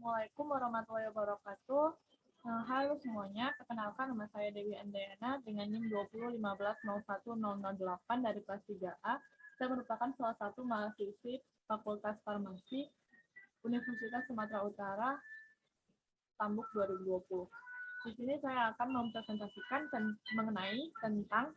Assalamualaikum warahmatullahi wabarakatuh. Halo semuanya, perkenalkan nama saya Dewi Andayana dengan NIM 2015010008 dari kelas 3A. Saya merupakan salah satu mahasiswi Fakultas Farmasi Universitas Sumatera Utara Tambuk 2020. Di sini saya akan mempresentasikan mengenai tentang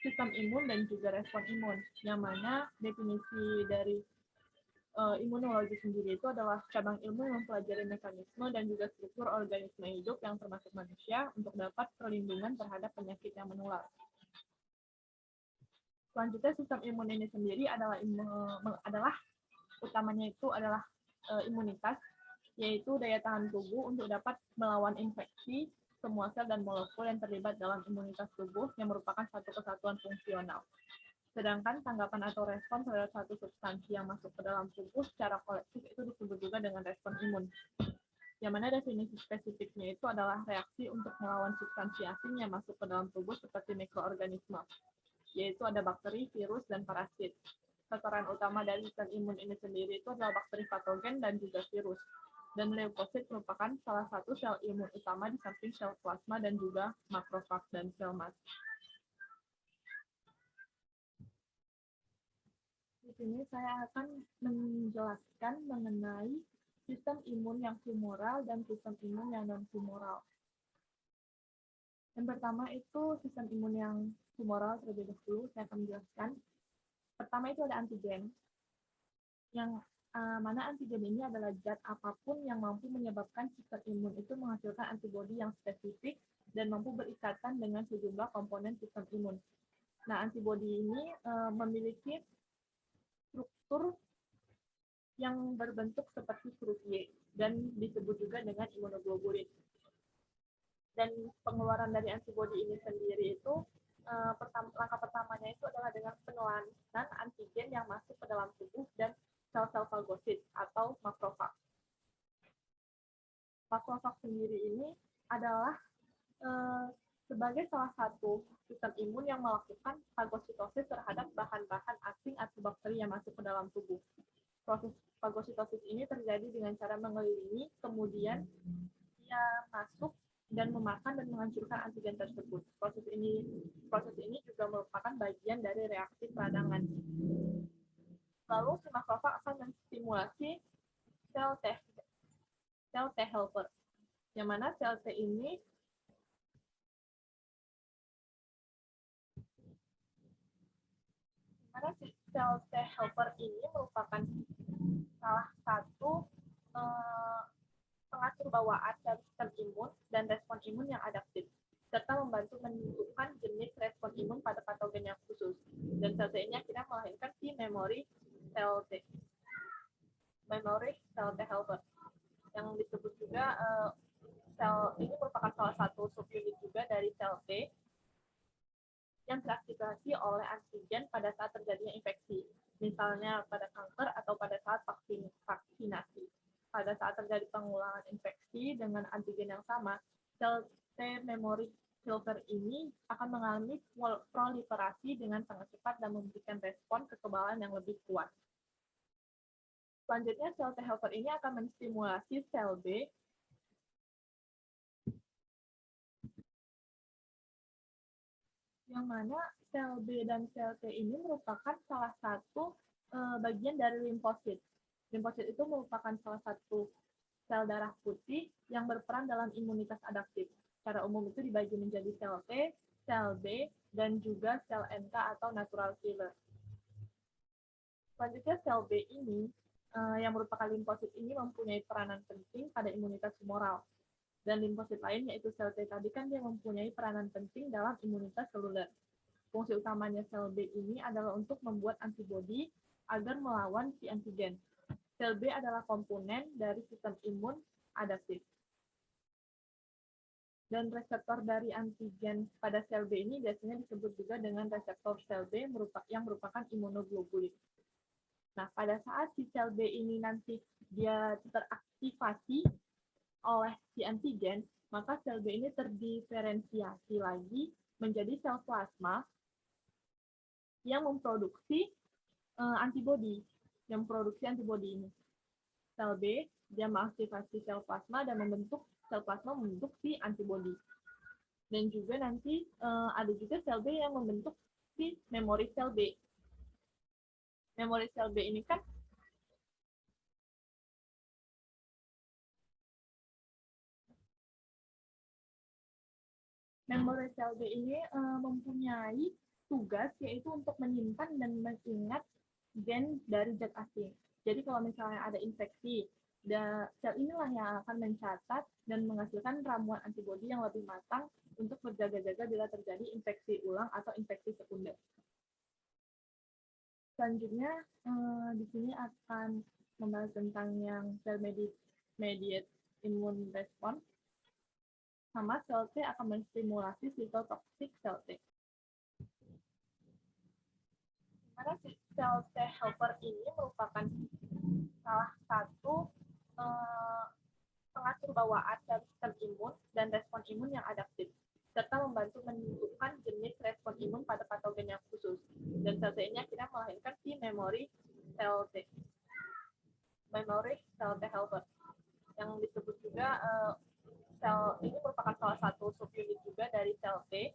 sistem imun dan juga respon imun, yang mana definisi dari imunologi sendiri itu adalah cabang ilmu yang mempelajari mekanisme dan juga struktur organisme hidup yang termasuk manusia untuk dapat perlindungan terhadap penyakit yang menular. Selanjutnya, sistem imun ini sendiri adalah utamanya itu adalah imunitas, yaitu daya tahan tubuh untuk dapat melawan infeksi semua sel dan molekul yang terlibat dalam imunitas tubuh yang merupakan satu kesatuan fungsional. Sedangkan tanggapan atau respon terhadap satu substansi yang masuk ke dalam tubuh secara kolektif itu disebut juga dengan respon imun. Yang mana definisi spesifiknya itu adalah reaksi untuk melawan substansi asing yang masuk ke dalam tubuh seperti mikroorganisme, yaitu ada bakteri, virus, dan parasit. Sasaran utama dari sistem imun ini sendiri itu adalah bakteri patogen dan juga virus. Dan leukosit merupakan salah satu sel imun utama di samping sel plasma dan juga makrofag dan sel mast. Di sini saya akan menjelaskan mengenai sistem imun yang humoral dan sistem imun yang non-humoral. Yang pertama itu sistem imun yang humoral terlebih dahulu, saya akan menjelaskan. Pertama itu ada antigen, yang mana antigen ini adalah zat apapun yang mampu menyebabkan sistem imun itu menghasilkan antibodi yang spesifik dan mampu berikatan dengan sejumlah komponen sistem imun. Nah, antibodi ini memiliki struktur yang berbentuk seperti huruf Y dan disebut juga dengan imunoglobulin. Dan pengeluaran dari antibodi ini sendiri itu langkah pertamanya itu adalah dengan penelantan antigen yang masuk ke dalam tubuh dan sel-sel fagosit atau makrofag. Makrofag sendiri ini adalah sebagai salah satu sistem imun yang melakukan fagositosis terhadap bahan-bahan asing atau bakteri yang masuk ke dalam tubuh. Proses fagositosis ini terjadi dengan cara mengelilingi, kemudian dia masuk dan memakan dan menghancurkan antigen tersebut. Proses ini juga merupakan bagian dari reaksi peradangan. Lalu si makrofag akan menstimulasi sel T helper, yang mana sel T ini sel T helper ini merupakan salah satu pengatur bawaan dari sistem imun dan respon imun yang adaptif, serta membantu menentukan jenis respon imun pada patogen yang khusus. Dan sel T ini akhirnya melahirkan si memory sel T helper, yang disebut juga sel ini merupakan salah satu subunit juga dari sel T yang teraktivasi oleh antigen pada saat terjadinya infeksi, misalnya pada kanker atau pada saat vaksinasi. Pada saat terjadi pengulangan infeksi dengan antigen yang sama, sel T memory helper ini akan mengalami proliferasi dengan sangat cepat dan memberikan respon kekebalan yang lebih kuat. Selanjutnya, sel T helper ini akan menstimulasi sel B yang mana sel B dan sel T ini merupakan salah satu bagian dari limfosit. Limfosit itu merupakan salah satu sel darah putih yang berperan dalam imunitas adaptif. Secara umum itu dibagi menjadi sel T, sel B, dan juga sel NK atau natural killer. Selanjutnya, sel B ini yang merupakan limfosit ini mempunyai peranan penting pada imunitas humoral. Dan limfosit lain, yaitu sel T tadi kan dia mempunyai peranan penting dalam imunitas seluler. Fungsi utamanya sel B ini adalah untuk membuat antibodi agar melawan si antigen. Sel B adalah komponen dari sistem imun adaptif. Dan reseptor dari antigen pada sel B ini biasanya disebut juga dengan reseptor sel B yang merupakan imunoglobulin. Nah, pada saat si sel B ini nanti dia teraktivasi oleh si antigen, maka sel B ini terdiferensiasi lagi menjadi sel plasma yang memproduksi antibodi ini. Sel B, dia mengaktifasi sel plasma dan membentuk sel plasma membentuk si antibodi. Dan juga nanti ada juga sel B yang membentuk si memori sel B. Memori sel B ini kan memori sel B ini mempunyai tugas yaitu untuk menyimpan dan mengingat gen dari zat asing. Jadi kalau misalnya ada infeksi, sel inilah yang akan mencatat dan menghasilkan ramuan antibodi yang lebih matang untuk berjaga-jaga bila terjadi infeksi ulang atau infeksi sekunder. Selanjutnya, di sini akan membahas tentang yang cell mediated immune response, sama sel T akan menstimulasi cytotoxic sel T. Karena sel T helper ini merupakan salah satu pengatur bawaan dari sistem imun dan respon imun yang adaptif, serta membantu menentukan jenis respon imun pada patogen yang khusus. Dan sel T ini akhirnya melahirkan si memori sel T. Memori sel T helper. Yang disebut juga sel ini merupakan salah satu subunit juga dari sel T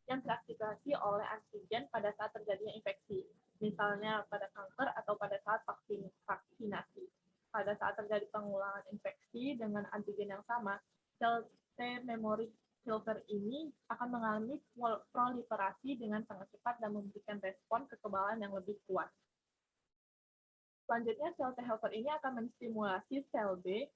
yang teraktivasi oleh antigen pada saat terjadinya infeksi, misalnya pada kanker atau pada saat vaksinasi. Pada saat terjadi pengulangan infeksi dengan antigen yang sama, sel T memory helper ini akan mengalami proliferasi dengan sangat cepat dan memberikan respon kekebalan yang lebih kuat. Selanjutnya, sel T helper ini akan menstimulasi sel B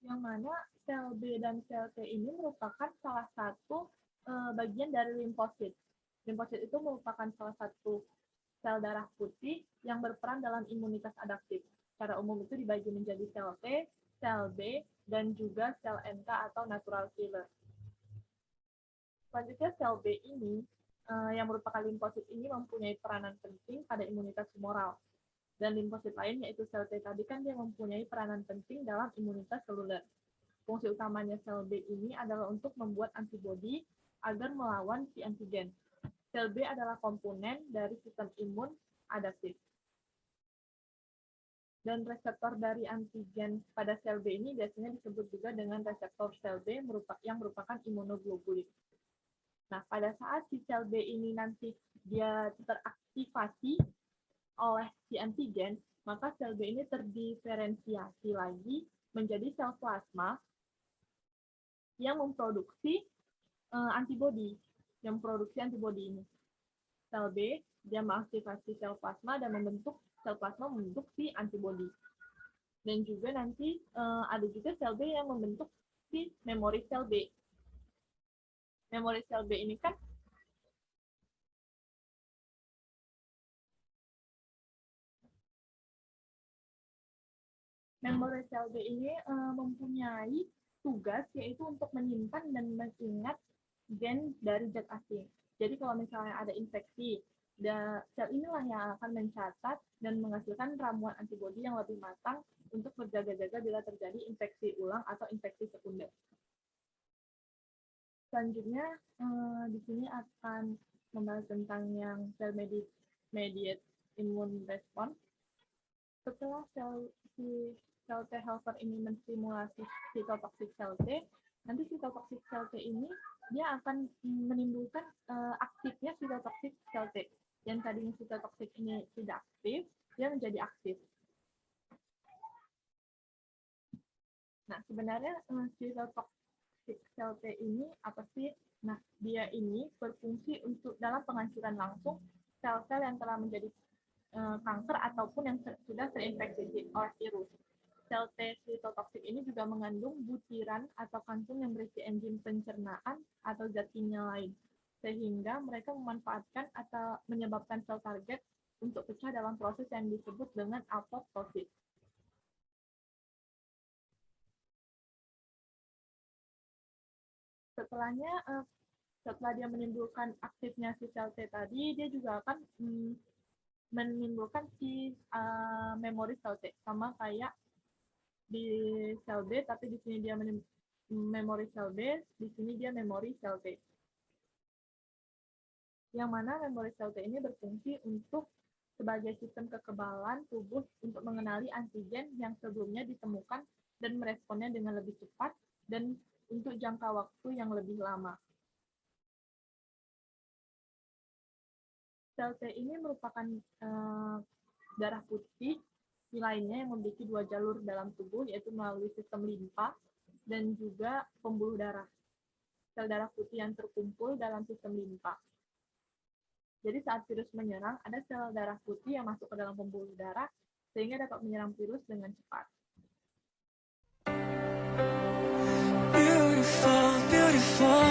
yang mana sel B dan sel T ini merupakan salah satu bagian dari limfosit. Limfosit itu merupakan salah satu sel darah putih yang berperan dalam imunitas adaptif. Secara umum itu dibagi menjadi sel T, sel B, dan juga sel NK atau natural killer. Selanjutnya, sel B ini yang merupakan limfosit ini mempunyai peranan penting pada imunitas humoral. Dan limfosit lain, yaitu sel T tadi kan dia mempunyai peranan penting dalam imunitas seluler. Fungsi utamanya sel B ini adalah untuk membuat antibodi agar melawan si antigen. Sel B adalah komponen dari sistem imun adaptif. Dan reseptor dari antigen pada sel B ini biasanya disebut juga dengan reseptor sel B yang merupakan imunoglobulin. Nah, pada saat si sel B ini nanti dia teraktivasi oleh si antigen, maka sel B ini terdiferensiasi lagi menjadi sel plasma yang memproduksi antibodi, ini. Sel B dia mengaktifasi sel plasma dan membentuk sel plasma membentuk si antibodi. Dan juga nanti ada juga sel B yang membentuk si memori sel B. Memori sel B ini kan memori sel B ini mempunyai tugas yaitu untuk menyimpan dan mengingat gen dari zat asing. Jadi kalau misalnya ada infeksi, sel inilah yang akan mencatat dan menghasilkan ramuan antibodi yang lebih matang untuk berjaga-jaga bila terjadi infeksi ulang atau infeksi sekunder. Selanjutnya, di sini akan membahas tentang yang sel mediated immune response. Setelah sel T helper ini menstimulasi cytotoxic sel T, nanti cytotoxic sel T ini dia akan menimbulkan aktifnya cytotoxic sel T. Yang tadinya cytotoxic ini tidak aktif, dia menjadi aktif. Nah, sebenarnya cytotoxic sel T ini apa sih? Nah, dia ini berfungsi untuk dalam penghancuran langsung sel-sel yang telah menjadi kanker ataupun yang sudah terinfeksi oleh virus. Sel T cytotoxic ini juga mengandung butiran atau kantung yang berisi enzim pencernaan atau zat kimia lain, sehingga mereka memanfaatkan atau menyebabkan sel target untuk pecah dalam proses yang disebut dengan apoptosis. Setelah dia menimbulkan aktifnya si sel T tadi, dia juga akan menimbulkan si memori sel T, sama kayak di sel B, tapi di sini dia memori sel B, di sini dia memori sel T. yang mana memori sel T ini berfungsi untuk sebagai sistem kekebalan tubuh untuk mengenali antigen yang sebelumnya ditemukan dan meresponnya dengan lebih cepat dan untuk jangka waktu yang lebih lama. Sel T ini merupakan darah putih lainnya yang memiliki dua jalur dalam tubuh, yaitu melalui sistem limpa dan juga pembuluh darah. Sel darah putih yang terkumpul dalam sistem limpa. Jadi saat virus menyerang, ada sel darah putih yang masuk ke dalam pembuluh darah sehingga dapat menyerang virus dengan cepat. Beautiful, beautiful.